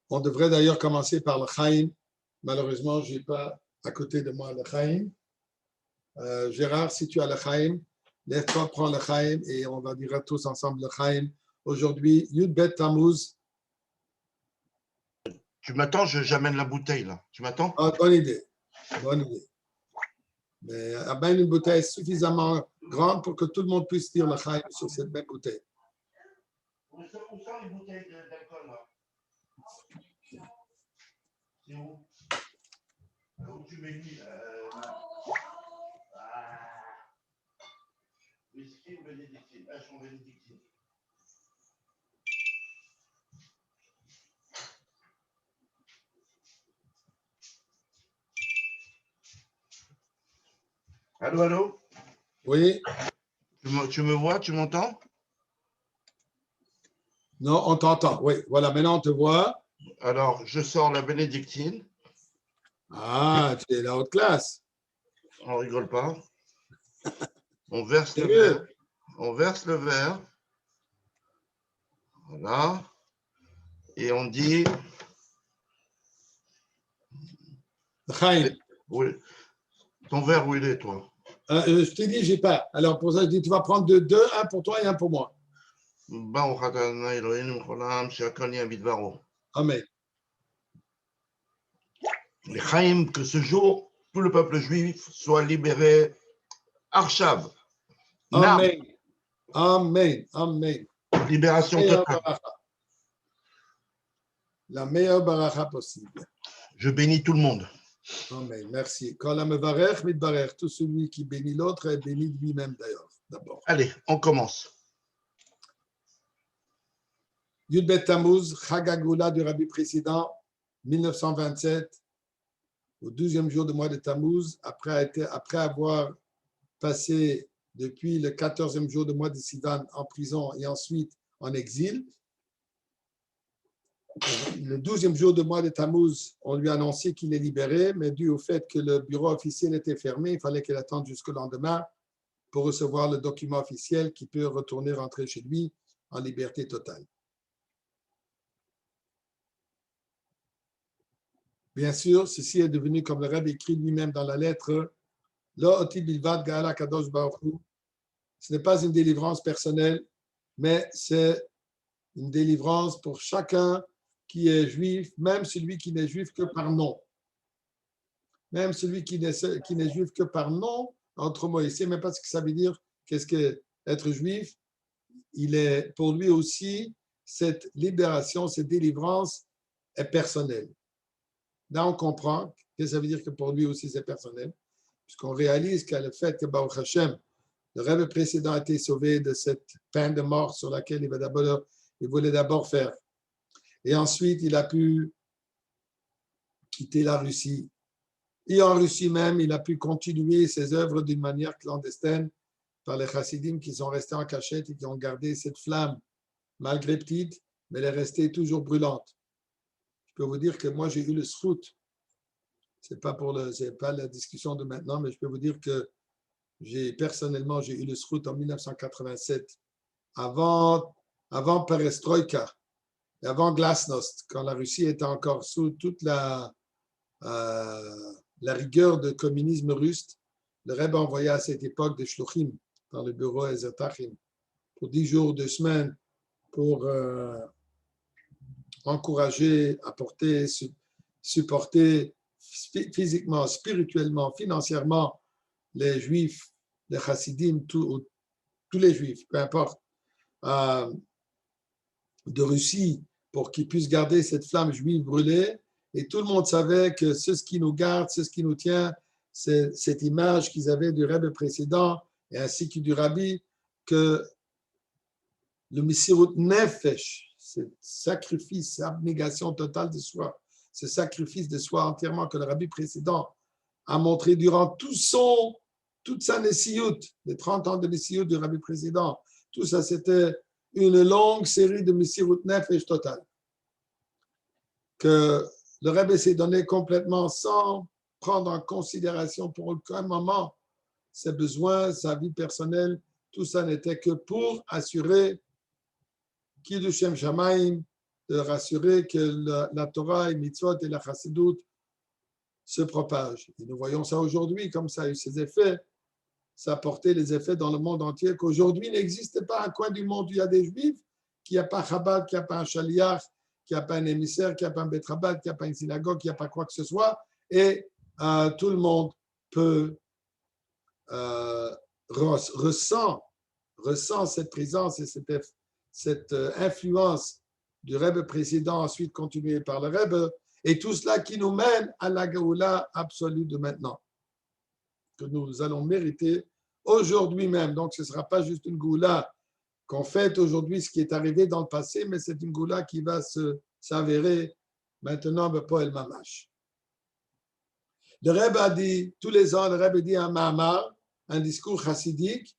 On devrait d'ailleurs commencer par le Chaim. Malheureusement, je n'ai pas à côté de moi le Chaim. Gérard, si tu as le Chaim, lève-toi, prends le Chaim et on va dire tous ensemble le Chaim. Aujourd'hui, Yud Bet Tammuz. Tu m'attends, j'amène la bouteille là. Tu m'attends? Ah, bonne idée. Bonne idée. Mais amène une bouteille suffisamment grande pour que tout le monde puisse dire le Chaim sur cette même bouteille. Où sont les bouteilles d'alcool là? C'est où? Où tu bénis whisky ou bénédictine? Je prends bénédictine. Allô, allô? Oui. Tu me vois? Tu m'entends? Non, on t'entend. Oui, voilà, maintenant on te voit. Alors, je sors la bénédictine. Ah, tu es la haute classe. On rigole pas. On verse le mieux. verre. On verse le verre. Voilà. Et on dit. Chaim. Oui. Ton verre, où il est, toi? Je t'ai dit, j'ai pas. Alors pour ça, je dis, tu vas prendre deux, un pour toi et un pour moi. Amen. Les Chaim, que ce jour, tout le peuple juif soit libéré. Arshav. Amen. Amen. Amen. Libération totale. La meilleure baracha possible. Je bénis tout le monde. Amen. Merci. Quand la mevarech mitbarech, tout celui qui bénit l'autre est béni de lui-même d'ailleurs. D'abord. Allez, on commence. Yud Bet Tammuz, Chag HaGeula du Rabbi précédent, 1927, au 12e jour du mois de Tammuz, après avoir passé depuis le 14e jour du mois de Sivan en prison et ensuite en exil. Le 12e jour du mois de Tammuz, on lui a annoncé qu'il est libéré, mais dû au fait que le bureau officiel était fermé, il fallait qu'il attende jusqu'au lendemain pour recevoir le document officiel qui peut retourner rentrer chez lui en liberté totale. Bien sûr, ceci est devenu, comme le Rebbe écrit lui-même dans la lettre, Lo oti bilvad ga'ala kadosh baruch hu. Ce n'est pas une délivrance personnelle, mais c'est une délivrance pour chacun qui est juif, même celui qui n'est juif que par nom. Même celui qui n'est juif que par nom, entre mots, il ne sait même pas ce que ça veut dire, qu'est-ce que être juif. Il est, pour lui aussi, cette libération, cette délivrance est personnelle. Là, on comprend que ça veut dire que pour lui aussi, c'est personnel, puisqu'on réalise que le fait que Baruch Hashem, le rêve précédent a été sauvé de cette peine de mort sur laquelle il voulait d'abord faire. Et ensuite, il a pu quitter la Russie. Et en Russie même, il a pu continuer ses œuvres d'une manière clandestine par les chassidim qui sont restés en cachette et qui ont gardé cette flamme, malgré petite, mais elle est restée toujours brûlante. Je peux vous dire que moi, j'ai eu le srout. C'est pas la discussion de maintenant, mais je peux vous dire que personnellement, j'ai eu le srout en 1987, avant Perestroïka, et avant Glasnost, quand la Russie était encore sous toute la rigueur du communisme russe. Le Rebbe a envoyé à cette époque des shluchim dans le bureau Ezertachim pour 10 jours, 2 semaines, pour encourager, apporter, supporter physiquement, spirituellement, financièrement les juifs, les chassidim, tous les juifs, peu importe, de Russie, pour qu'ils puissent garder cette flamme juive brûlée. Et tout le monde savait que ce qui nous garde, ce qui nous tient, c'est cette image qu'ils avaient du Rebbe précédent et ainsi que du Rabbi, que le Messirut Nefesh, ce sacrifice, abnégation totale de soi, ce sacrifice de soi entièrement que le Rabbi précédent a montré durant toute sa Nessiout, les 30 ans de Nessiout du Rabbi précédent. Tout ça, c'était une longue série de Messirut Nefesh totale. Que le Rebbe s'est donné complètement sans prendre en considération pour aucun moment ses besoins, sa vie personnelle, tout ça n'était que pour assurer Kiddushem Shamaim, de rassurer que la Torah et Mitzvot et la Chassidut se propagent. Et nous voyons ça aujourd'hui, comme ça a eu ses effets. Ça a porté les effets dans le monde entier, qu'aujourd'hui n'existe pas un coin du monde où il y a des Juifs, qu'il n'y a pas Chabad, qu'il n'y a pas un Shaliach, qu'il n'y a pas un émissaire, qu'il n'y a pas un Bet Chabad, qu'il n'y a pas une synagogue, qu'il n'y a pas quoi que ce soit. Et tout le monde peut ressent cette présence et cette influence du Rebbe précédent, ensuite continuée par le Rebbe, et tout cela qui nous mène à la Géoula absolue de maintenant, que nous allons mériter aujourd'hui même. Donc, ce ne sera pas juste une Géoula qu'on fête aujourd'hui, ce qui est arrivé dans le passé, mais c'est une Géoula qui va s'avérer maintenant, B'Poel Mamash. Le Rebbe a dit, tous les ans, le Rebbe dit un Mahamar, un discours chassidique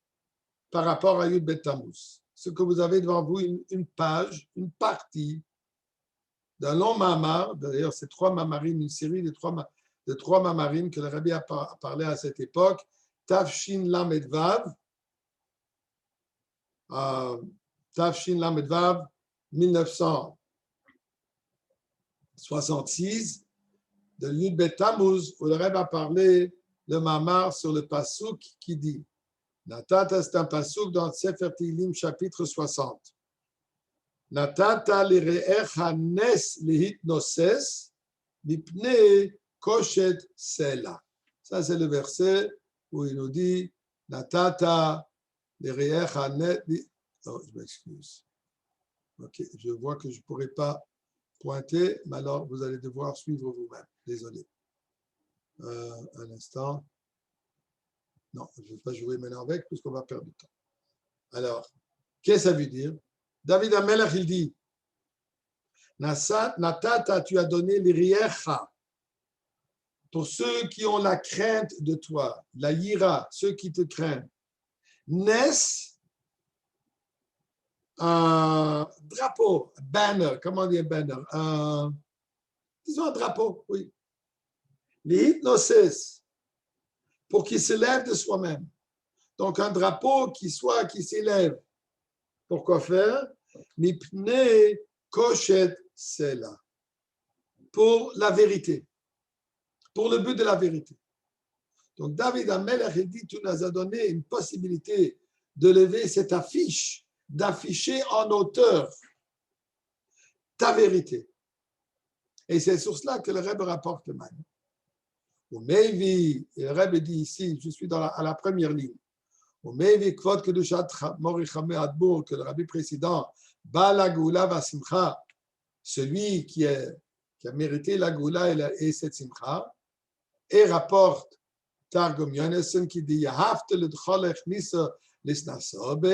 par rapport à Yud Bet Tammuz. Ce que vous avez devant vous, une page, une partie d'un long Mahamar, d'ailleurs c'est 3 Mamarines, une série de 3 Mamarines que le Rebbe a parlé à cette époque, Tafshin Lamed Vav, Tafshin Lamed Vav, 1966, de Yud Bet Tammuz, où le Rebbe a parlé le Mahamar sur le Passouk qui dit, Natata, c'est un Passouk dans Sefer Tehillim, chapitre 60. Natata lire'echa nes lehitnoses mipnei koshet sela. Ça, c'est le verset où il nous dit Natata lire'echa nes. Oh, je m'excuse. Ok, je vois que je ne pourrai pas pointer, mais alors vous allez devoir suivre vous-même. Désolé. Un instant. Non, je ne vais pas jouer maintenant avec, puisqu'on va perdre du temps. Alors, qu'est-ce que ça veut dire? David Amelach, il dit, Natata, tu as donné l'iriecha pour ceux qui ont la crainte de toi, la yira, ceux qui te craignent. Nes, un drapeau, banner, comment dire banner? Disons un drapeau, oui. Les hypnosis, pour qu'il s'élève de soi-même. Donc, un drapeau qui s'élève. Pourquoi faire? Mipnei koshet sela. Pour la vérité. Pour le but de la vérité. Donc, David Amelech dit, tu nous as donné une possibilité de lever cette affiche, d'afficher en hauteur ta vérité. Et c'est sur cela que le Rebbe rapporte le man. Au Mevi, et le Rebbe dit ici, je suis à la première ligne. Au Mevi, Kvod Kedushat Morichame Adbour, que le Rabbi précédent, Bala Goula Vasimcha, celui qui a mérité la Goula et cette Simcha, et rapporte Targum Yonessen qui dit Yahavte le Dcholech Nisa Lisnasobe.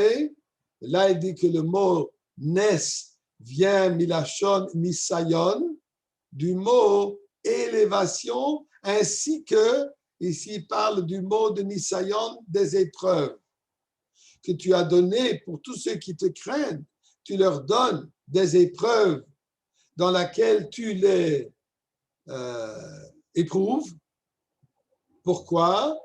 Là, il dit que le mot Nes vient Milachon Nisayon, du mot élévation, ainsi que, ici, il parle du mot de Nisayon, des épreuves, que tu as donné pour tous ceux qui te craignent. Tu leur donnes des épreuves dans lesquelles tu les éprouves. Pourquoi?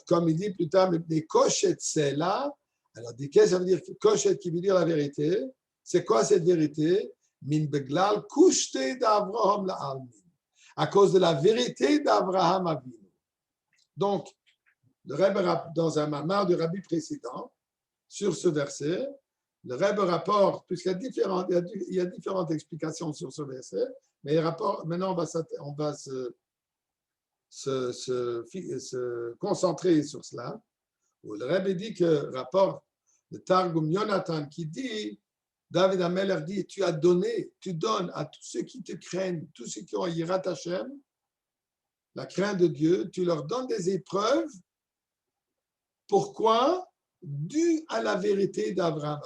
Comme il dit plus tard, des cochettes, c'est là. Alors, qu'est-ce que ça veut dire? Cochette qui veut dire la vérité. C'est quoi cette vérité? Min beglal kushte d'Abraham la almin. À cause de la vérité d'Abraham Avinu. Donc, le Rebbe, dans un mamar du Rabbi précédent, sur ce verset, le Rebbe rapporte, puisqu'il y a différentes explications sur ce verset, mais il rapporte, maintenant on va se concentrer sur cela, où le Rebbe dit que rapporte le Targum Yonatan qui dit, David Amelech dit, tu donnes à tous ceux qui te craignent, tous ceux qui ont Yirat Hashem, la crainte de Dieu, tu leur donnes des épreuves. Pourquoi? Dû à la vérité d'Abraham.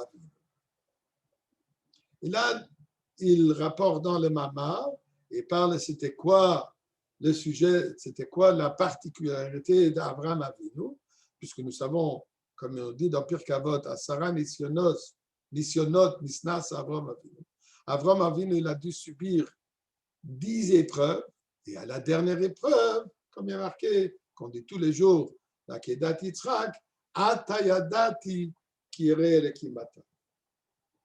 Et là, il rapporte dans le Mamar et parle, c'était quoi le sujet, c'était quoi la particularité d'Abraham Avinu, puisque nous savons, comme on dit dans Pirkei Avot, Asara Nisyonot Nisnas Abraham Avinu. Abraham Avinu, il a dû subir 10 épreuves, et à la dernière épreuve, comme il y a marqué, qu'on dit tous les jours, la Kedat Yitzhak, Atayadati kirei elekimata.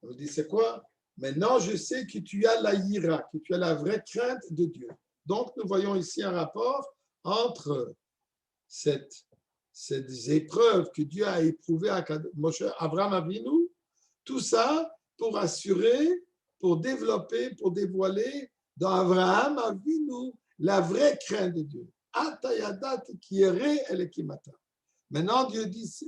On dit, c'est quoi? Maintenant, je sais que tu as la yira, que tu as la vraie crainte de Dieu. Donc, nous voyons ici un rapport entre ces épreuves que Dieu a éprouvées à Abraham Avinu, tout ça pour assurer, pour développer, pour dévoiler dans Abraham Avinu la vraie crainte de Dieu. Atayadat kirei elekimata. Maintenant, Dieu dit,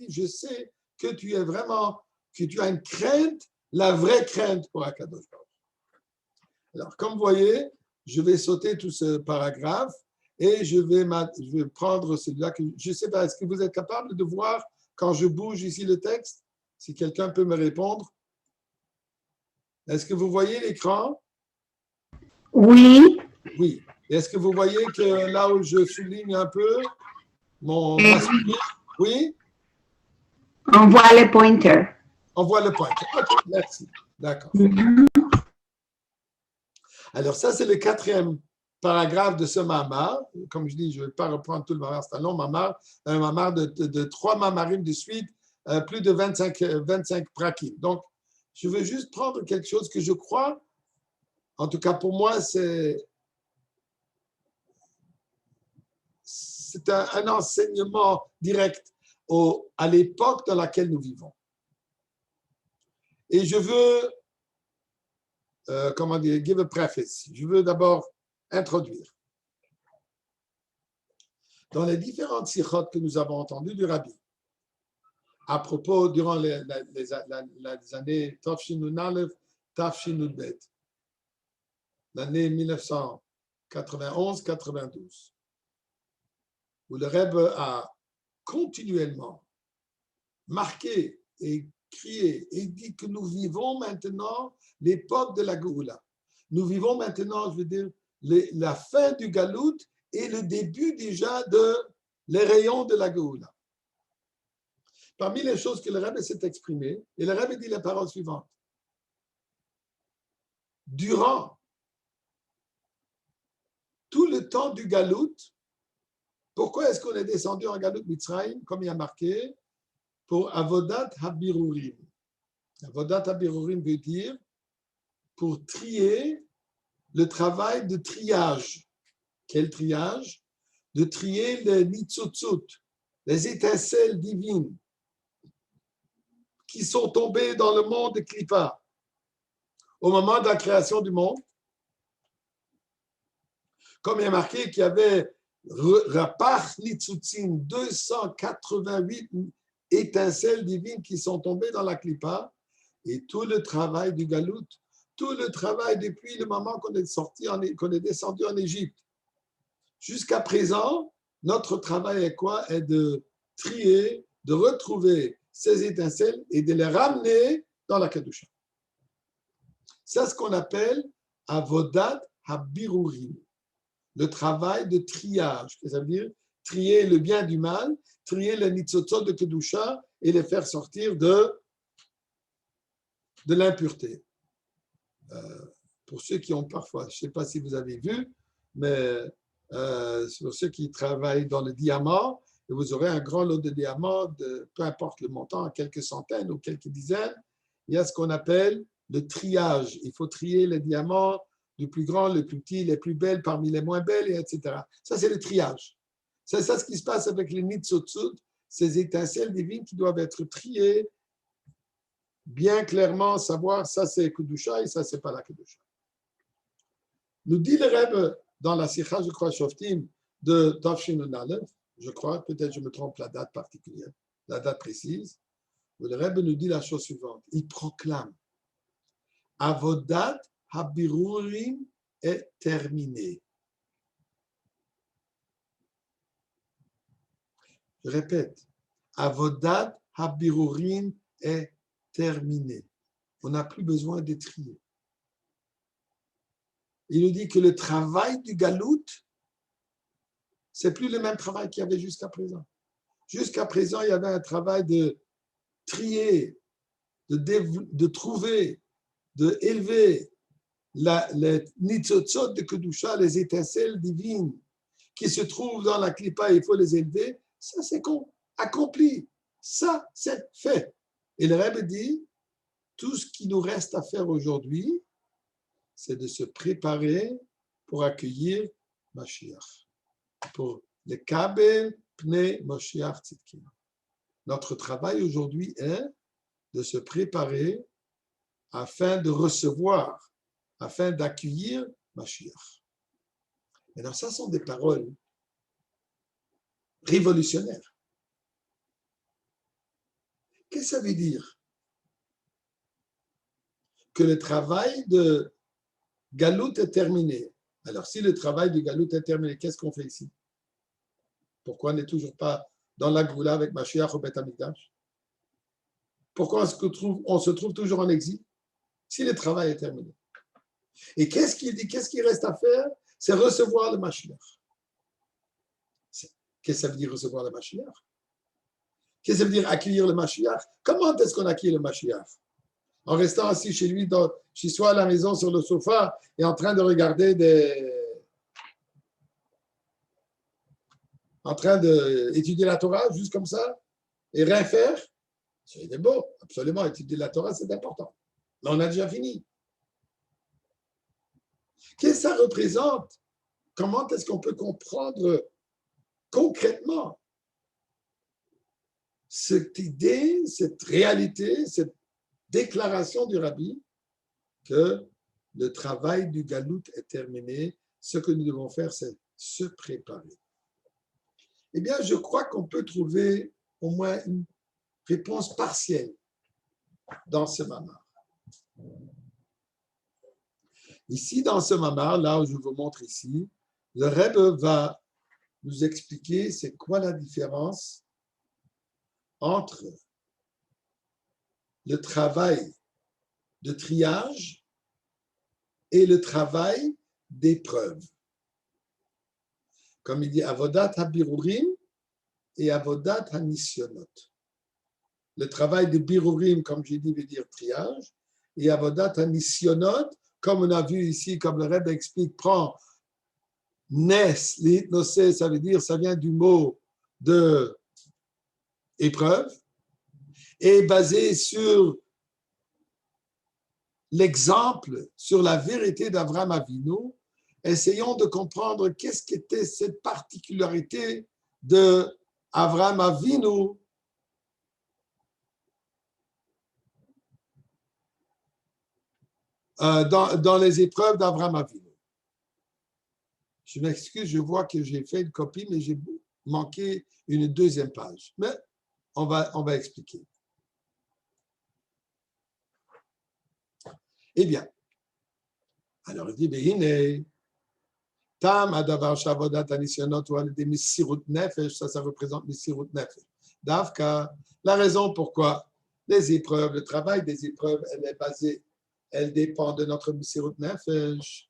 je sais que tu es vraiment, que tu as une crainte, la vraie crainte pour Akadosh Baruch. Alors, comme vous voyez, je vais sauter tout ce paragraphe et je vais prendre celui-là que je ne sais pas, est-ce que vous êtes capable de voir quand je bouge ici le texte? Si quelqu'un peut me répondre. Est-ce que vous voyez l'écran? Oui. Oui. Est-ce que vous voyez que là où je souligne un peu mon oui? On voit le pointer. On voit le pointer. OK, merci. D'accord. Alors, ça, c'est le 4e paragraphe de ce mamar. Comme je dis, je ne vais pas reprendre tout le mamar, c'est un long mamar, un mamar de 3 mamarim de suite, plus de 25 prakim. Donc, je veux juste prendre quelque chose que je crois, en tout cas pour moi, c'est un enseignement direct à l'époque dans laquelle nous vivons. Et je veux, give a preface. Je veux d'abord introduire. Dans les différentes sikhot que nous avons entendues du Rabbi, à propos, durant les années Tafshinun Aleph, Tafshinun Bet, l'année 1991-92, où le Rebbe a continuellement marqué et crié et dit que nous vivons maintenant l'époque de la Géoula. Nous vivons maintenant, je veux dire, la fin du Galout et le début déjà les rayons de la Géoula. Parmi les choses que le Rebbe s'est exprimé, et le Rebbe dit les paroles suivantes. Durant tout le temps du Galout, pourquoi est-ce qu'on est descendu en Galout Mitzrayim, comme il y a marqué, pour Avodat Habirurim. Avodat Habirurim veut dire pour trier le travail de triage. Quel triage? De trier les nitzotzot, les étincelles divines qui sont tombées dans le monde de Klippa au moment de la création du monde. Comme il y a marqué qu'il y avait Rapach Nitzutzin, 288 étincelles divines qui sont tombées dans la Klippa, et tout le travail du Galout, tout le travail depuis le moment qu'on est descendu en Égypte. Jusqu'à présent, notre travail est quoi? Est de trier, de retrouver ces étincelles et de les ramener dans la Kedusha. C'est ce qu'on appelle Avodat Habirurim, le travail de triage, ça veut dire trier le bien du mal, trier les nitzotzot de Kedusha et les faire sortir de l'impureté. Pour ceux qui ont parfois, je ne sais pas si vous avez vu, mais pour ceux qui travaillent dans le diamant, vous aurez un grand lot de diamants, peu importe le montant, quelques centaines ou quelques dizaines, il y a ce qu'on appelle le triage. Il faut trier les diamants du plus grand, le plus petit, les plus belles parmi les moins belles, etc. Ça, c'est le triage. C'est ça ce qui se passe avec les nitzotzot, ces étincelles divines qui doivent être triées, bien clairement savoir ça c'est Kedusha et ça c'est pas la Kedusha. Nous dit le Rebbe dans la Sikha, je crois, Shoftim, de Tafshinun Aleph, je crois, peut-être je me trompe la date particulière, la date précise, où le Rebbe nous dit la chose suivante, il proclame Avodat Habirurim est terminé. Je répète, Avodat Habirurim est terminé. On n'a plus besoin de trier. Il nous dit que le travail du Galout, c'est plus le même travail qu'il y avait jusqu'à présent. Jusqu'à présent, il y avait un travail de trier, de trouver, d'élever les nitzotzot de Kedusha, les étincelles divines qui se trouvent dans la Klippa, il faut les élever. Ça, c'est con. accompli. Ça, c'est fait. Et le Rebbe dit, tout ce qui nous reste à faire aujourd'hui, c'est de se préparer pour accueillir Mashiach. Pour le Kabel Pnei Mashiach Tzidkenu. Notre travail aujourd'hui est de se préparer afin de recevoir, afin d'accueillir Mashiach. Maintenant, ça sont des paroles révolutionnaires. Qu'est-ce que ça veut dire? Que le travail de Galout est terminé. Alors, si le travail de Galout est terminé, qu'est-ce qu'on fait ici? Pourquoi on n'est toujours pas dans la Goula avec Mashiach au Beth Amikdash? Pourquoi on se trouve toujours en exil si le travail est terminé? Et qu'est-ce qu'il dit? Qu'est-ce qu'il reste à faire? C'est recevoir le Mashiach. Qu'est-ce que ça veut dire recevoir le Mashiach? Qu'est-ce que ça veut dire accueillir le Mashiach? Comment est-ce qu'on accueille le Mashiach? En restant assis chez lui, chez soi à la maison sur le sofa et en train de regarder en train d'étudier la Torah juste comme ça et rien faire? C'est beau, absolument, étudier la Torah, c'est important. Mais on a déjà fini. Qu'est-ce que ça représente? Comment est-ce qu'on peut comprendre concrètement cette idée, cette réalité, cette déclaration du Rabbi que le travail du Galout est terminé, ce que nous devons faire, c'est se préparer. Eh bien, je crois qu'on peut trouver au moins une réponse partielle dans ce mamar. Ici, dans ce mamar, là où je vous montre ici, le Rebbe va nous expliquer c'est quoi la différence entre le travail de triage et le travail d'épreuve. Comme il dit, Avodat HaBirurim et Avodat HaNisyonot. Le travail de Birurim, comme j'ai dit, veut dire triage, et Avodat HaNisyonot, comme on a vu ici, comme le Rebbe explique, prend Nes, l'hypnosé, ça veut dire, ça vient du mot de épreuve, et basé sur l'exemple, sur la vérité d'Avraham Avinu, essayons de comprendre qu'est-ce qu'était cette particularité de Avraham Avinu dans les épreuves d'Avraham Avinu. Je m'excuse, je vois que j'ai fait une copie, mais j'ai manqué une deuxième page. Mais on va expliquer. Eh bien, alors il dit, Behine, Tam adavar shavodat anisyonot ou des misirut nefesh, ça représente misirut nefesh. Davka, la raison pourquoi les épreuves, le travail des épreuves, elle dépend de notre misirut nefesh.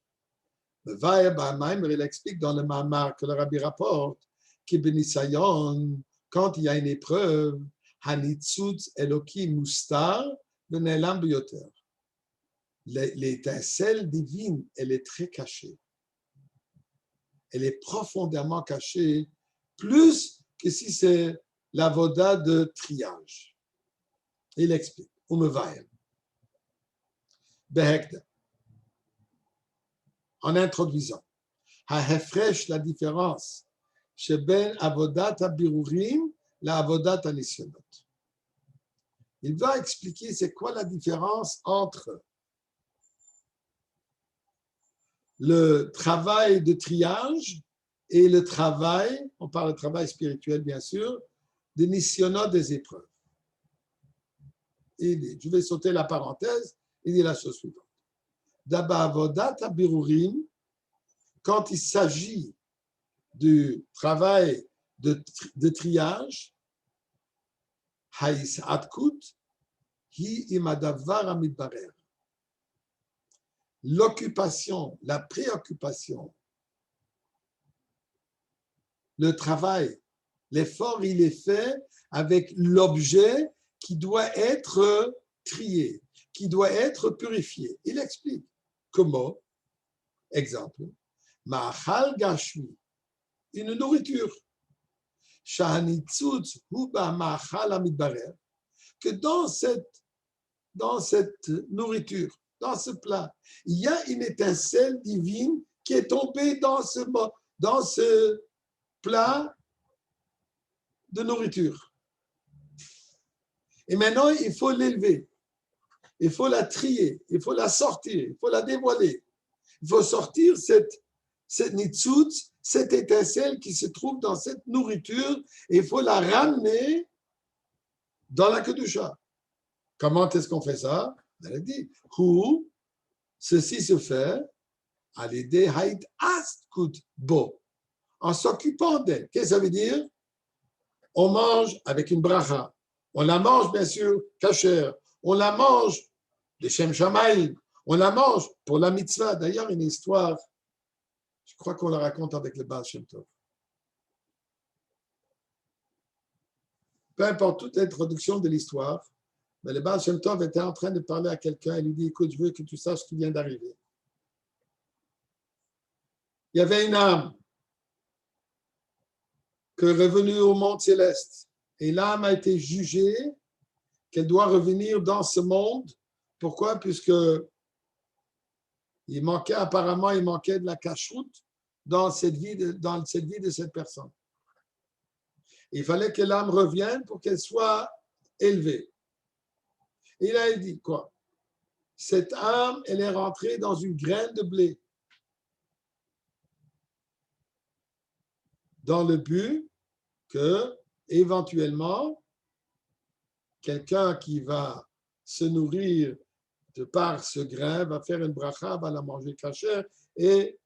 Il explique dans le mamar que le Rabbi rapporte que Benisayon, quand il y a une épreuve, Hanitzut Eloki Mustar Benelam Bioter. L'étincelle divine, elle est très cachée. Elle est profondément cachée, plus que si c'est la voda de triage. Il explique. Behekda. En introduisant, Hahefresh, la différence, chez Ben Avodat Abirurim, la Avodat Anisyonot. Il va expliquer c'est quoi la différence entre le travail de triage et le travail, on parle de travail spirituel bien sûr, de nisyonot des épreuves. Il dit, je vais sauter la parenthèse, il dit la chose suivante. D'abord, Avodat Abirurim, quand il s'agit du travail de triage, Haïs Atkut, Hi Imadavar Amidbarer. L'occupation, la préoccupation, le travail, l'effort, il est fait avec l'objet qui doit être trié, qui doit être purifié. Il explique comment, exemple, Ma'achal Gashmi, une nourriture, שהניצוץ הוא במאכל המתברר, que dans cette nourriture, dans ce plat, il y a une étincelle divine qui est tombée dans ce plat de nourriture. Et maintenant, il faut l'élever, il faut la trier, il faut la sortir, il faut la dévoiler. Il faut sortir cette nitzutz, cette étincelle qui se trouve dans cette nourriture, et il faut la ramener dans la kedusha. Comment est-ce qu'on fait ça? Elle a dit, ceci se fait à l'idée haït astkut bo, en s'occupant d'elle. Qu'est-ce que ça veut dire? On mange avec une bracha. On la mange, bien sûr, kasher. On la mange de Shem Shamaïm. On la mange pour la mitzvah. D'ailleurs, une histoire, je crois qu'on la raconte avec le Baal Shem Tov. Peu importe toute l'introduction de l'histoire, mais le Baal Shem Tov était en train de parler à quelqu'un et lui dit, écoute, je veux que tu saches ce qui vient d'arriver. Il y avait une âme qui est revenue au monde céleste. Et l'âme a été jugée qu'elle doit revenir dans ce monde. Pourquoi? Puisque il manquait de la cacheroute dans cette vie de cette personne. Il fallait que l'âme revienne pour qu'elle soit élevée. Et il a dit quoi? Cette âme, elle est rentrée dans une graine de blé. Dans le but que, éventuellement, quelqu'un qui va se nourrir de par ce grain va faire une bracha, va la manger kasher. Et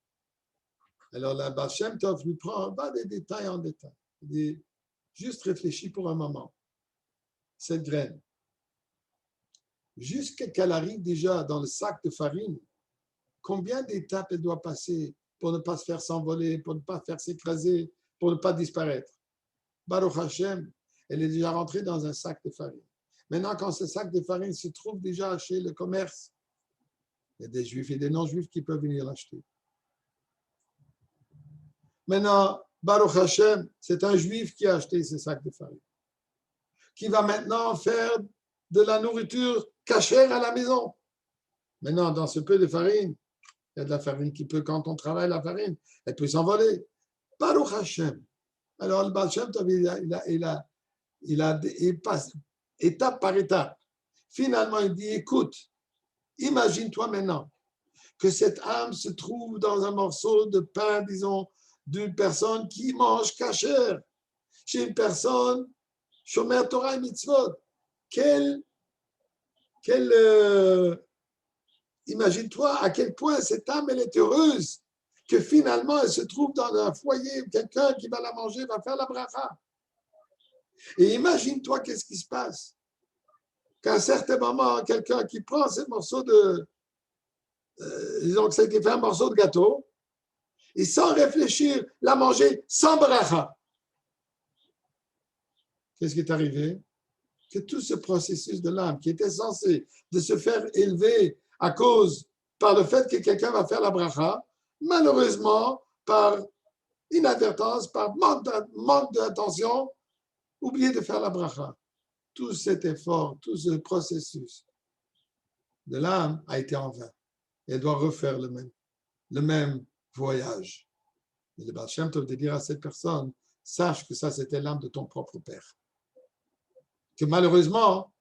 alors, la Baal Shem Tov lui prend des détails en détail. Il dit, juste réfléchis pour un moment. Cette graine, jusqu'à qu'elle arrive déjà dans le sac de farine, combien d'étapes elle doit passer pour ne pas se faire s'envoler, pour ne pas faire s'écraser, pour ne pas disparaître? Baruch Hashem, elle est déjà rentrée dans un sac de farine. Maintenant, quand ce sac de farine se trouve déjà chez le commerce, il y a des juifs et des non-juifs qui peuvent venir l'acheter. Maintenant, Baruch Hashem, c'est un juif qui a acheté ce sac de farine, qui va maintenant faire de la nourriture cachère à la maison. Maintenant, dans ce peu de farine, il y a de la farine qui peut, quand on travaille la farine, elle peut s'envoler. Baruch Hashem. Alors, le Baal Shem Tov, il passe étape par étape. Finalement, il dit, écoute, imagine-toi maintenant que cette âme se trouve dans un morceau de pain, disons, d'une personne qui mange kasher, chez une personne, shomer Torah et mitzvot. Imagine-toi à quel point cette âme, elle est heureuse que finalement, elle se trouve dans un foyer où quelqu'un qui va la manger va faire la bracha. Et imagine-toi qu'est-ce qui se passe. Qu'à un certain moment, quelqu'un qui prend ce morceau de... disons que ça a été fait un morceau de gâteau, et sans réfléchir, la manger sans bracha. Qu'est-ce qui est arrivé? Que tout ce processus de l'âme qui était censé de se faire élever par le fait que quelqu'un va faire la bracha, malheureusement, par inadvertance, par manque d'attention, oublié de faire la bracha. Tout cet effort, tout ce processus de l'âme a été en vain. Elle doit refaire le même voyage. Et le Baal Shem Tov de dire à cette personne, sache que ça, c'était l'âme de ton propre père. Que malheureusement,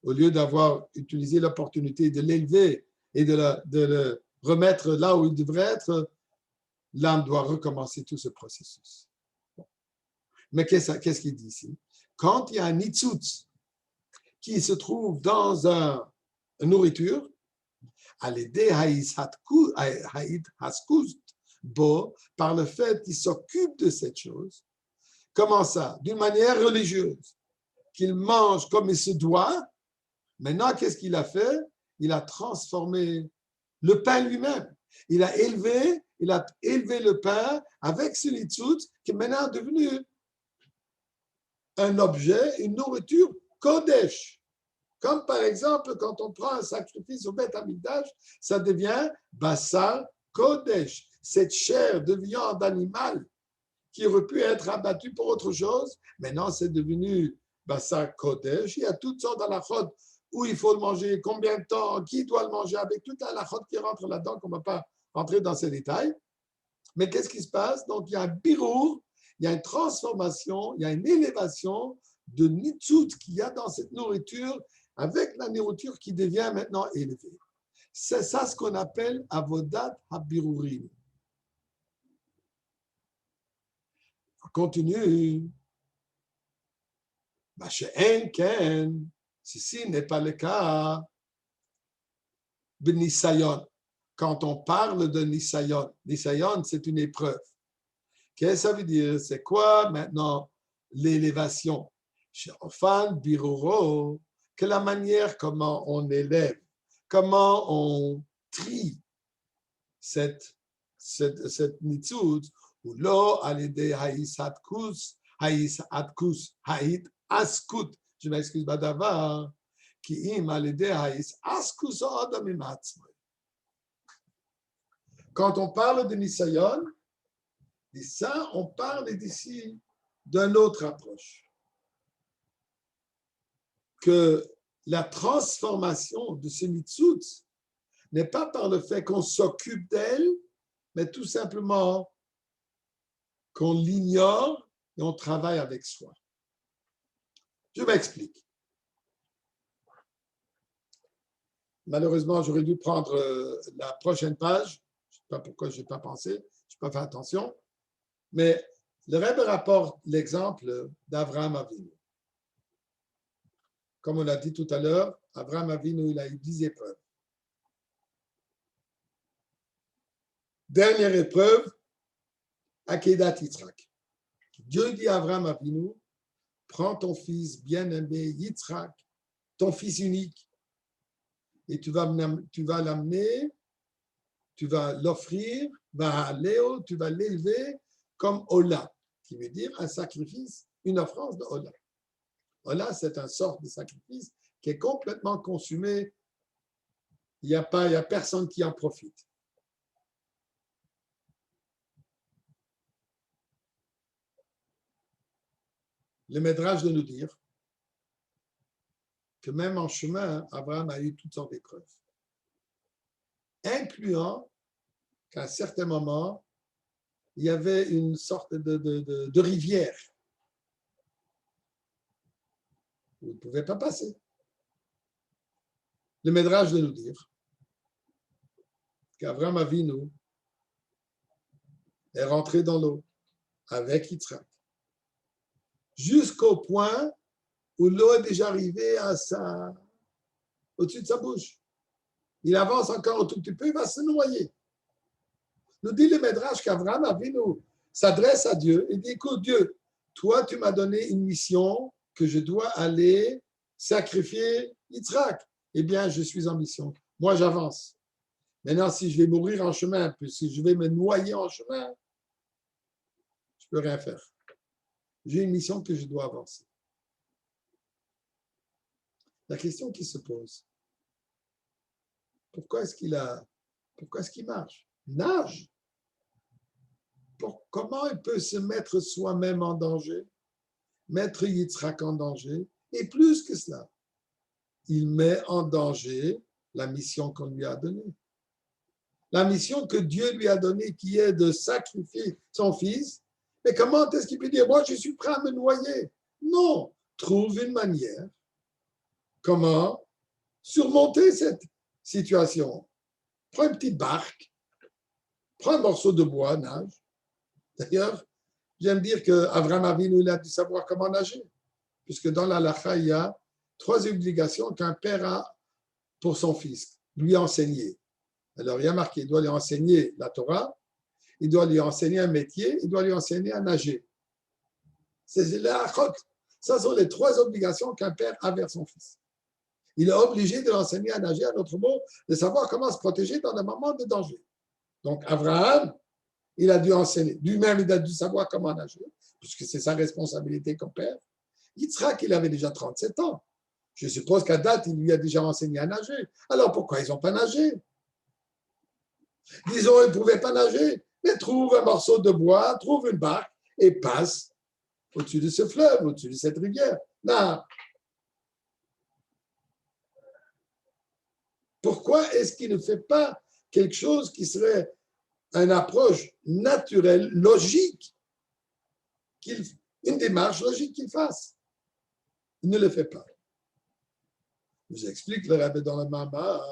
au lieu d'avoir utilisé l'opportunité de l'élever et de le remettre là où il devrait être, l'âme doit recommencer tout ce processus. Mais qu'est-ce qu'il dit ici? Quand il y a un nitzutz qui se trouve dans une nourriture, par le fait qu'il s'occupe de cette chose, comment ça? D'une manière religieuse, qu'il mange comme il se doit. Maintenant, qu'est-ce qu'il a fait? Il a transformé le pain lui-même. Il a élevé le pain avec ce nitzutz qui est maintenant devenu un objet, une nourriture kodesh. Comme par exemple, quand on prend un sacrifice au Beth Amikdash, ça devient Bassar Kodesh. Cette chair de viande animale qui aurait pu être abattu pour autre chose. Maintenant, c'est devenu Bassar Kodesh. Il y a toutes sortes d'alakhot où il faut le manger, combien de temps, qui doit le manger, avec toute l'alakhot qui rentre là-dedans, qu'on ne va pas rentrer dans ces détails. Mais qu'est-ce qui se passe? Donc, il y a un birour, il y a une transformation, il y a une élévation de nitzut qu'il y a dans cette nourriture, avec la nourriture qui devient maintenant élevée. C'est ça ce qu'on appelle avodat habirurim. On continue. Ceci n'est pas le cas. B'nisayon. Quand on parle de nisayon, nisayon, c'est une épreuve. Qu'est-ce que ça veut dire? C'est quoi maintenant l'élévation? Chez Ofan Biruro, que la manière comment on élève, comment on trie cette nitzut, ou lo alide haïs atkus, haït askut, je m'excuse, badavar, qui im alide haïs askus adam atzmai. Quand on parle de Nisayon, et ça, on parle d'ici d'une autre approche. Que la transformation de ce nitzut n'est pas par le fait qu'on s'occupe d'elle, mais tout simplement qu'on l'ignore et on travaille avec soi. Je m'explique. Malheureusement, j'aurais dû prendre la prochaine page. Je ne sais pas pourquoi je n'ai pas pensé, je n'ai pas fait attention. Mais le Rebbe rapporte l'exemple d'Avraham Avinu. Comme on l'a dit tout à l'heure, Avraham Avinu, il a eu 10 épreuves. Dernière épreuve, Akedat Yitzhak. Dieu dit à Avraham Avinu, prends ton fils bien-aimé Yitzhak, ton fils unique, et tu vas l'amener, tu vas l'offrir, tu vas l'élever comme Ola, qui veut dire un sacrifice, une offrande de Ola. Ola, c'est une sorte de sacrifice qui est complètement consumé. Il n'y a personne qui en profite. Le Midrash de nous dire que même en chemin, Abraham a eu toutes sortes d'épreuves, incluant qu'à un certain moment, il y avait une sorte de rivière où il ne pouvait pas passer. Le Midrash de nous dire qu'Avraham Avinu est rentré dans l'eau avec Yitzhak, jusqu'au point où l'eau est déjà arrivée au-dessus de sa bouche. Il avance encore un tout petit peu, il va se noyer. Nous dit le Midrash qu'Avraham Avinu s'adresse à Dieu et dit, écoute Dieu, toi tu m'as donné une mission que je dois aller sacrifier Yitzhak. Eh bien, je suis en mission. Moi, j'avance. Maintenant, si je vais mourir en chemin, puis si je vais me noyer en chemin, je ne peux rien faire. J'ai une mission que je dois avancer. La question qui se pose, pourquoi est-ce qu'il marche? Il nage. Comment il peut se mettre soi-même en danger, mettre Yitzhak en danger, et plus que cela, il met en danger la mission qu'on lui a donnée. La mission que Dieu lui a donnée, qui est de sacrifier son fils. Mais comment est-ce qu'il peut dire, moi je suis prêt à me noyer? Non, trouve une manière. Comment surmonter cette situation? Prends une petite barque, prends un morceau de bois, nage. D'ailleurs, j'aime dire qu'Avraham Avinu a dû savoir comment nager, puisque dans la halakha, il y a 3 obligations qu'un père a pour son fils, lui enseigner. Alors, il y a marqué, il doit lui enseigner la Torah, il doit lui enseigner un métier, il doit lui enseigner à nager. C'est la halachot. Ce sont les 3 obligations qu'un père a vers son fils. Il est obligé de l'enseigner à nager, à notre mot, de savoir comment se protéger dans un moment de danger. Donc, Abraham, il a dû enseigner. Lui-même, il a dû savoir comment nager, puisque c'est sa responsabilité comme père. Yitzhak, il avait déjà 37 ans. Je suppose qu'à date, il lui a déjà enseigné à nager. Alors, pourquoi ils n'ont pas nagé? Disons, ils ne pouvaient pas nager, mais trouve un morceau de bois, trouve une barque et passe au-dessus de ce fleuve, au-dessus de cette rivière. Là. Pourquoi est-ce qu'il ne fait pas quelque chose qui serait une approche naturelle, logique, une démarche logique qu'il fasse? Il ne le fait pas. Je vous explique le Rabbi dans le Mama,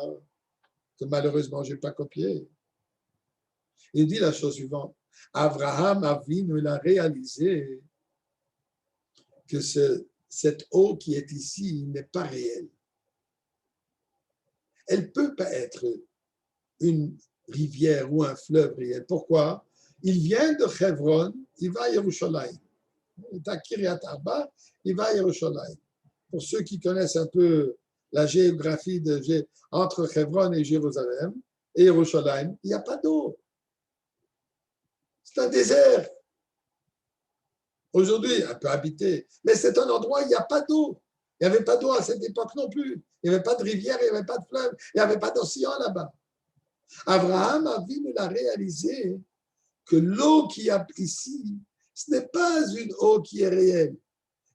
que malheureusement je n'ai pas copié. Il dit la chose suivante. Abraham Avinu, il a réalisé que cette eau qui est ici n'est pas réelle. Elle ne peut pas être une rivière ou un fleuve réel. Pourquoi? Il vient de Hebron, il va à Yerushalayim. Il est à Kiryat Arba, il va à Yerushalayim. Pour ceux qui connaissent un peu la géographie entre Hebron et Jérusalem et Yerushalayim, il n'y a pas d'eau. C'est un désert. Aujourd'hui, un peu habité, mais c'est un endroit où il n'y a pas d'eau. Il n'y avait pas d'eau à cette époque non plus. Il n'y avait pas de rivière, il n'y avait pas de fleuve, il n'y avait pas d'océan là-bas. Abraham a réalisé que l'eau qu'il y a ici, ce n'est pas une eau qui est réelle.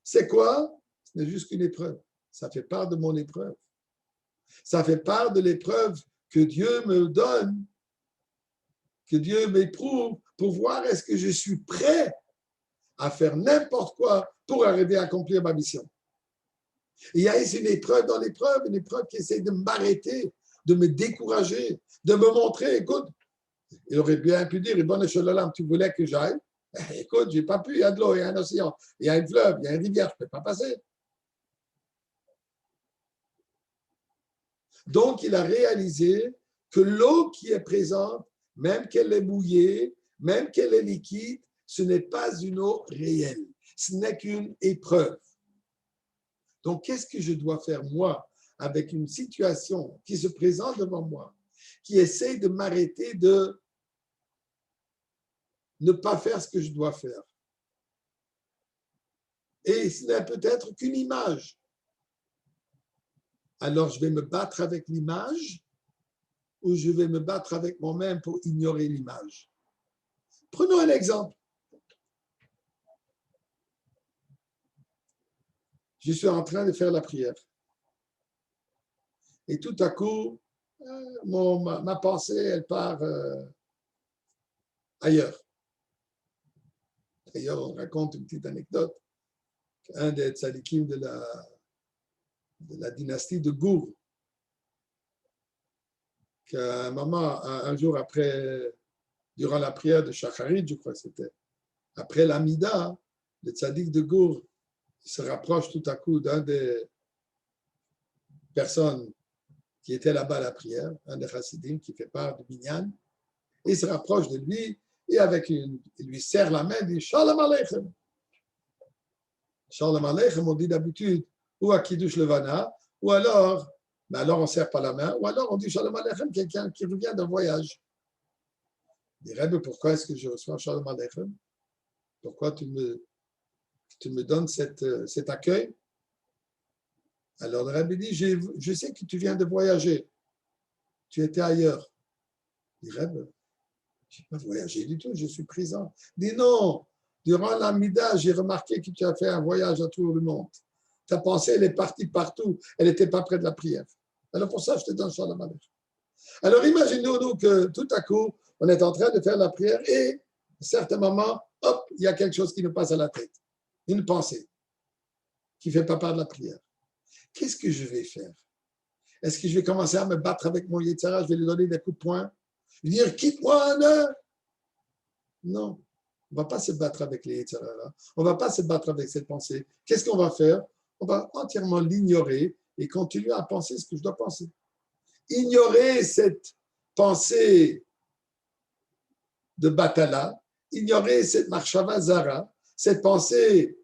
C'est quoi? Ce n'est juste qu'une épreuve. Ça fait part de mon épreuve. Ça fait part de l'épreuve que Dieu me donne, que Dieu m'éprouve pour voir est-ce que je suis prêt à faire n'importe quoi pour arriver à accomplir ma mission. Il y a ici une épreuve dans l'épreuve, une épreuve qui essaie de m'arrêter, de me décourager, de me montrer, écoute, il aurait bien pu dire, Ibn Shalom, tu voulais que j'aille? Écoute, je n'ai pas pu, il y a de l'eau, il y a un océan, il y a une fleuve, il y a une rivière, je ne peux pas passer. Donc, il a réalisé que l'eau qui est présente, même qu'elle est mouillée, même qu'elle est liquide, ce n'est pas une eau réelle. Ce n'est qu'une épreuve. Donc, qu'est-ce que je dois faire, moi, avec une situation qui se présente devant moi, qui essaie de m'arrêter de ne pas faire ce que je dois faire? Et ce n'est peut-être qu'une image. Alors, je vais me battre avec l'image ou je vais me battre avec moi-même pour ignorer l'image. Prenons un exemple. Je suis en train de faire la prière. Et tout à coup, ma pensée, elle part ailleurs. D'ailleurs, on raconte une petite anecdote. Un des tzadikim de la dynastie de Gour, qu'un moment, un jour après, durant la prière de Shacharit, je crois que c'était, après l'Amida, le tzadik de Gour se rapproche tout à coup d'un des personnes qui étaient là-bas à la prière, un des chassidim qui fait part du minyan, et il se rapproche de lui et il lui serre la main et dit Shalom Aleichem. Shalom Aleichem, on dit d'habitude ou à Kiddush Levana, ou alors, mais alors on ne serre pas la main, ou alors on dit Shalom Aleichem, quelqu'un qui revient d'un voyage. Il dirait, mais pourquoi est-ce que je reçois Shalom Aleichem? Pourquoi tu me donnes cet accueil? Alors le Rabbi dit, je sais que tu viens de voyager. Tu étais ailleurs. Il dit, Rabbi, je n'ai pas voyagé du tout, je suis présent. Il dit, non, durant l'Amida, j'ai remarqué que tu as fait un voyage à travers le monde. Ta pensée, elle est partie partout. Elle n'était pas près de la prière. Alors pour ça, je te donne Shalom Aleichem. Alors imaginons-nous que tout à coup, on est en train de faire la prière et à un certain moment, hop, il y a quelque chose qui nous passe à la tête. Une pensée qui ne fait pas part de la prière. Qu'est-ce que je vais faire? Est-ce que je vais commencer à me battre avec mon Yetzara? Je vais lui donner des coups de poing? Je vais dire, quitte-moi, non. On ne va pas se battre avec les Yetzara. On ne va pas se battre avec cette pensée. Qu'est-ce qu'on va faire? On va entièrement l'ignorer et continuer à penser ce que je dois penser. Ignorer cette pensée de Batala, ignorer cette Marshava Zara, cette pensée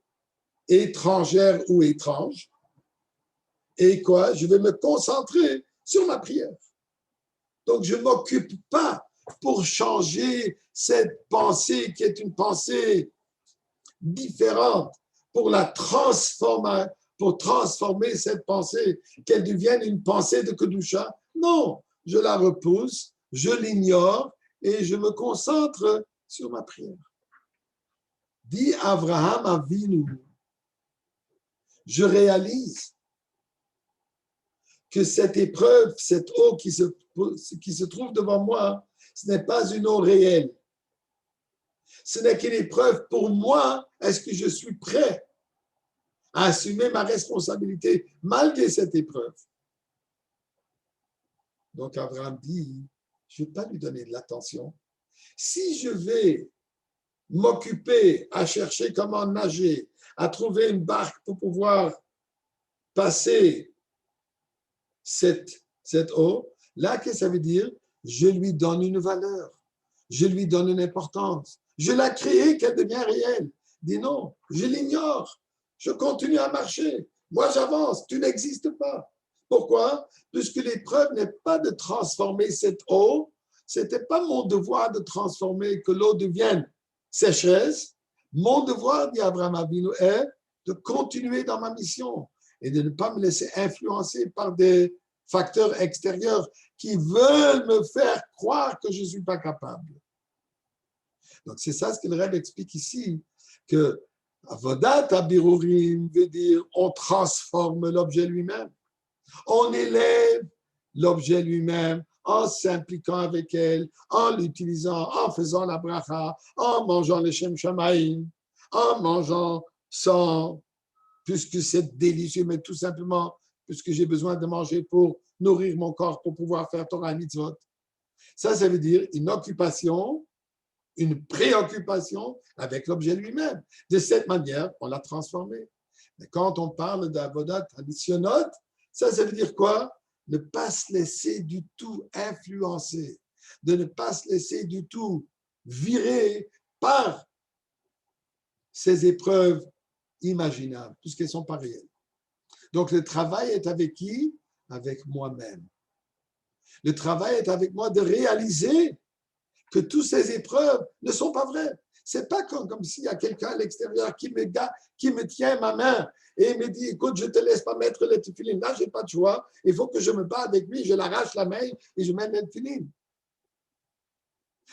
étrangère ou étrange. Et quoi? Je vais me concentrer sur ma prière. Donc, je ne m'occupe pas pour changer cette pensée qui est une pensée différente, pour la transformer, pour transformer cette pensée, qu'elle devienne une pensée de Kedusha. Non, je la repousse, je l'ignore et je me concentre sur ma prière. Dit Abraham Avinu, je réalise que cette épreuve, cette eau qui se trouve devant moi, ce n'est pas une eau réelle. Ce n'est qu'une épreuve pour moi. Est-ce que je suis prêt à assumer ma responsabilité malgré cette épreuve? Donc Abraham dit, je ne vais pas lui donner de l'attention. Si je vais m'occuper à chercher comment nager, à trouver une barque pour pouvoir passer cette eau, là, qu'est-ce que ça veut dire? Je lui donne une valeur, je lui donne une importance. Je l'ai créée, qu'elle devient réelle. Dis non, je l'ignore, je continue à marcher. Moi, j'avance, tu n'existes pas. Pourquoi? Puisque l'épreuve n'est pas de transformer cette eau, ce n'était pas mon devoir de transformer, que l'eau devienne sécheresse. Mon devoir, dit Abraham Avinu, est de continuer dans ma mission et de ne pas me laisser influencer par des facteurs extérieurs qui veulent me faire croire que je ne suis pas capable. Donc, c'est ça ce que le Rebbe explique ici, que Avodat Habirurim veut dire on transforme l'objet lui-même. On élève l'objet lui-même en s'impliquant avec elle, en l'utilisant, en faisant la bracha, en mangeant le Shem Shamaim, en mangeant sans, puisque c'est délicieux, mais tout simplement puisque j'ai besoin de manger pour nourrir mon corps, pour pouvoir faire Torah et Mitzvot. Ça veut dire une occupation, une préoccupation avec l'objet lui-même. De cette manière, on l'a transformé. Mais quand on parle d'avodat traditionnel, ça veut dire quoi? Ne pas se laisser du tout influencer, de ne pas se laisser du tout virer par ces épreuves imaginables, puisqu'elles ne sont pas réelles. Donc le travail est avec qui? Avec moi-même. Le travail est avec moi de réaliser que toutes ces épreuves ne sont pas vraies. Ce n'est pas comme s'il y a quelqu'un à l'extérieur qui me tient ma main et me dit, écoute, je ne te laisse pas mettre le tefillin. Là, je n'ai pas de choix. Il faut que je me batte avec lui. Je l'arrache la main et je mets le tefillin.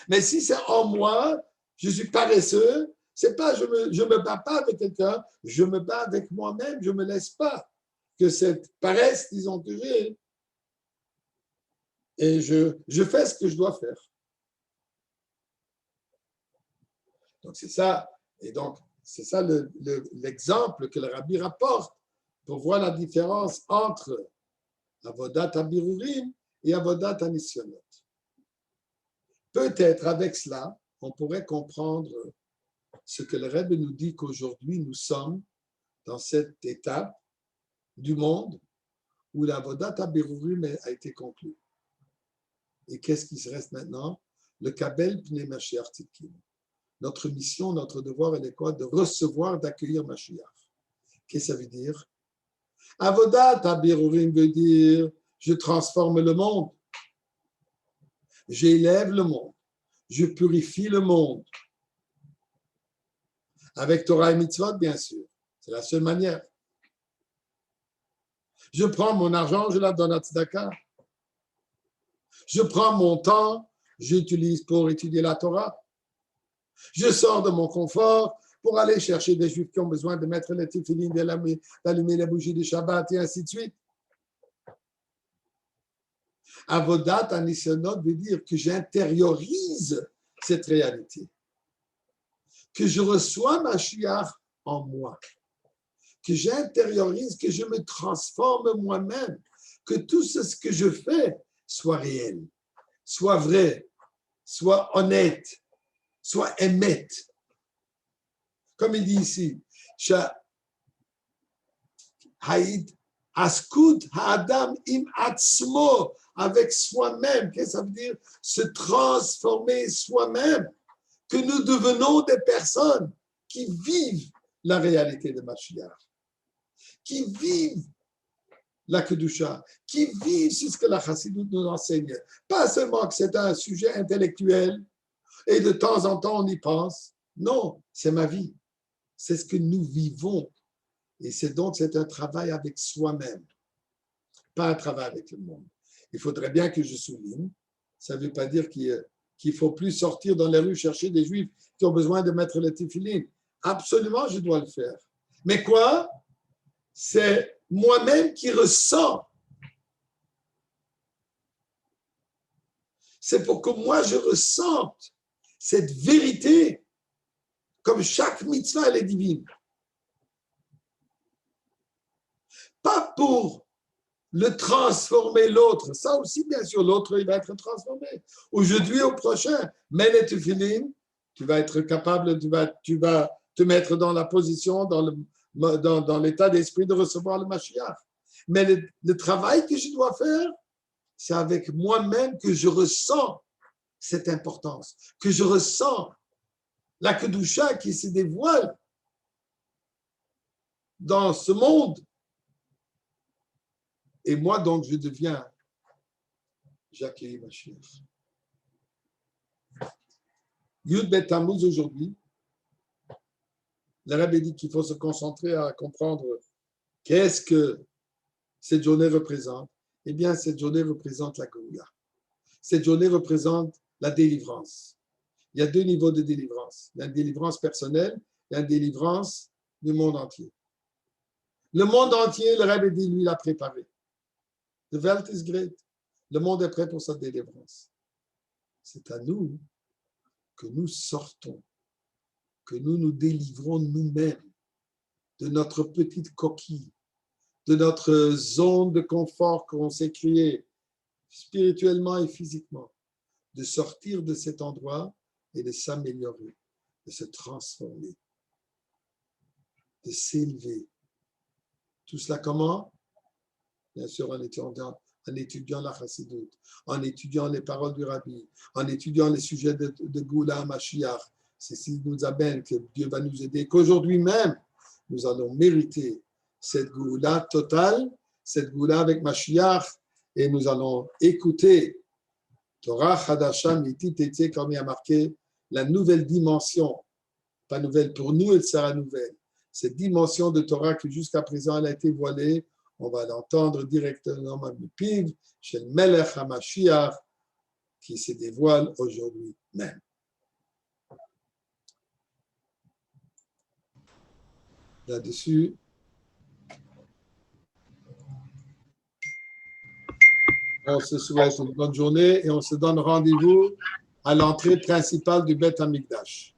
Mais si c'est en moi, je suis paresseux, c'est pas je me bats pas avec quelqu'un, je me bats avec moi-même. Je ne me laisse pas que cette paresse, disons, que j'ai, et je fais ce que je dois faire. Donc, c'est ça. Et donc, c'est ça l'exemple que le Rabbi rapporte pour voir la différence entre Avodat Habirurim et Avodat Hanisyonot. Peut-être avec cela, on pourrait comprendre ce que le Rabbi nous dit qu'aujourd'hui, nous sommes dans cette étape du monde où l'Avodat Habirurim a été conclue. Et qu'est-ce qui se reste maintenant? Le Kabel Pnei Mashiach Tzidkim. Notre mission, notre devoir, elle est quoi? De recevoir, d'accueillir Mashiach. Qu'est-ce que ça veut dire? Avodat Habirurim veut dire je transforme le monde, j'élève le monde, je purifie le monde. Avec Torah et Mitzvot, bien sûr. C'est la seule manière. Je prends mon argent, je la donne à Tzedaka. Je prends mon temps, j'utilise pour étudier la Torah. Je sors de mon confort pour aller chercher des Juifs qui ont besoin de mettre les tefillin, d'allumer les bougies de Shabbat et ainsi de suite. Avodat Hanisyonot veut dire que j'intériorise cette réalité, que je reçois Mashiach en moi, que j'intériorise, que je me transforme moi-même, que tout ce que je fais soit réel, soit vrai, soit honnête, soit émette. Comme il dit ici, Haïd Askut Ha'adam im atzmo, avec soi-même. Qu'est-ce que ça veut dire? Se transformer soi-même, que nous devenons des personnes qui vivent la réalité de Mashiach, qui vivent la Kedusha, qui vivent ce que la Chassidut nous enseigne. Pas seulement que c'est un sujet intellectuel et de temps en temps on y pense. Non, c'est ma vie. C'est ce que nous vivons. Et c'est un travail avec soi-même, pas un travail avec le monde. Il faudrait bien que je souligne, ça ne veut pas dire qu'il ne faut plus sortir dans les rues chercher des Juifs qui ont besoin de mettre le tefillin. Absolument, je dois le faire. Mais quoi? C'est moi-même qui ressens. C'est pour que moi, je ressente cette vérité, comme chaque mitzvah, elle est divine. Pas pour le transformer l'autre. Ça aussi, bien sûr, l'autre, il va être transformé. Aujourd'hui, au prochain, mets les tefillin, tu vas être capable, tu vas te mettre dans la position, dans l'état d'esprit de recevoir le Mashiach. Mais le travail que je dois faire, c'est avec moi-même que je ressens cette importance, que je ressens la Kedusha qui se dévoile dans ce monde. Et moi, donc, je deviens Jacques Mashiach. Yud Bet Tammuz aujourd'hui, le Rabbi dit qu'il faut se concentrer à comprendre qu'est-ce que cette journée représente. Eh bien, cette journée représente la Géoula. Cette journée représente la délivrance. Il y a deux niveaux de délivrance. Il y a une délivrance personnelle et une délivrance du monde entier. Le monde entier, le Rabbi dit, lui, l'a préparé. The Welt is great. Le monde est prêt pour sa délivrance. C'est à nous que nous sortons, que nous nous délivrons nous-mêmes de notre petite coquille, de notre zone de confort qu'on s'est créée spirituellement et physiquement, de sortir de cet endroit et de s'améliorer, de se transformer, de s'élever. Tout cela comment? Bien sûr, en étudiant la Chassidut, en étudiant les paroles du Rabbi, en étudiant les sujets de Géoula Mashiach. C'est ce qui nous amène que Dieu va nous aider, qu'aujourd'hui même, nous allons mériter cette Géoula totale, cette Géoula avec Mashiach, et nous allons écouter Torah Chadasha Miti Tétié, comme il a marqué, la nouvelle dimension, pas nouvelle pour nous, elle sera nouvelle. Cette dimension de Torah qui jusqu'à présent elle a été voilée, on va l'entendre directement à Mipiv, chez le Melech HaMashiach, qui se dévoile aujourd'hui même. Là-dessus, on se souhaite une bonne journée et on se donne rendez-vous à l'entrée principale du Beth Amikdash.